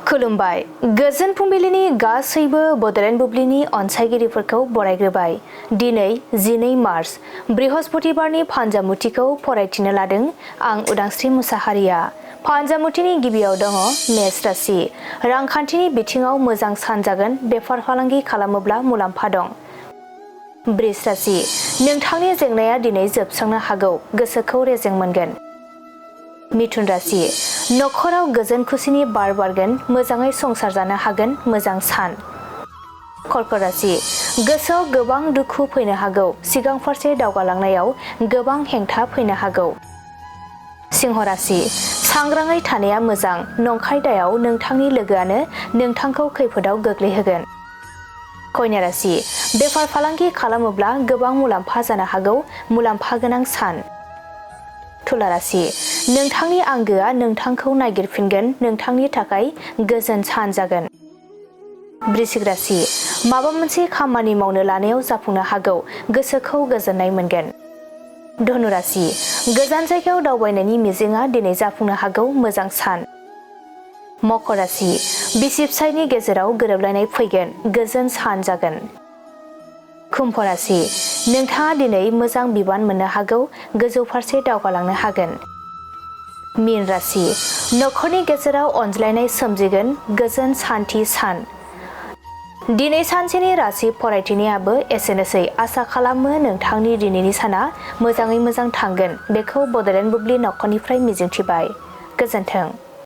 खुलुमबाय गोजोन फुंबिलिनि गासैबो बड'लेण्ड बुब्लिनि अनसायगिरिफोरखौ बरायग्रोबाय। दिनै 12 मार्च बृहस्पतिबारनि फान्जामुथिखौ फरायथिनो लादों आं उदांस्रि मुसाहारिया। फान्जामुथिनि गिबियाव दङ मेष राशि। रांखान्थिनि बिथिङाव मोजां सान जागोन, बेफार फालांगि खालामोब्ला मुलाम्फा दं। बृष राशि, नोंथांनि जेंनाया दिनै जोबस्रांनो हागौ, गोसोखौ रेजें मोनगोन। मिथुन राशि, नखराव गोजोन खुसिनि बार बारगोन, मोजाङै संसार जानो हागोन, मोजां सान। कर्कट राशि, गोसोआव गोबां दुखु फैनो हागौ, सिगां फारसे दावगालांनायाव गोबां हेंथा फैनो हागौ। सिंह राशि, सांग्राङै थानाया मोजां, नंखाय दायाव नोंथांनि लोगोआनो नोंथांखौ खैफोदाव गोग्लैहोगोन। कन्या राशि, बेफार फालांगि खालामोब्ला गोबां मुलाम्फा जानो हागौ, मुलाम्फा गोनां सान। तुला राशि, नोंथांनि आंगोआ नोंथांखौ नागिरफिनगोन, नोंथांनि थाखाय गोजोन सान जागोन। वृश्चिक राशि, माबा मोनसे खामानि मावनो लानायाव जाफुंनो हागौ, गोसोखौ गोजोननाय मोनगोन। धनु राशि, गोजान जायगायाव दावबायनायनि मिजिंआ दिनै जाफुंनो हागौ, मोजां सान। मकर राशि, बिसि फिसायनि गेजेराव गोरोबलायनाय फैगोन, गोजोन सान जागोन। कुम्भ राशि, नोंथाङा दिनै मोजां बिबान मोननो हागौ, गोजौ फारसे दावगालांनो हागोन। मीन राशि, नखरनि गेजेराव अनज्लायनाय सोमजिगोन, गोजोन सान्थि सान। दिनै सानसेनि राशि फरायथिनायाबो एसेनोसै। आसा खालामो नोंथांनि दिनैनि साना मोजाङै मोजां थांगोन, बेखौ बड'लेण्ड बुब्लि नखरनिफ्राय मिजिंथिबाय। गोजोन्थों।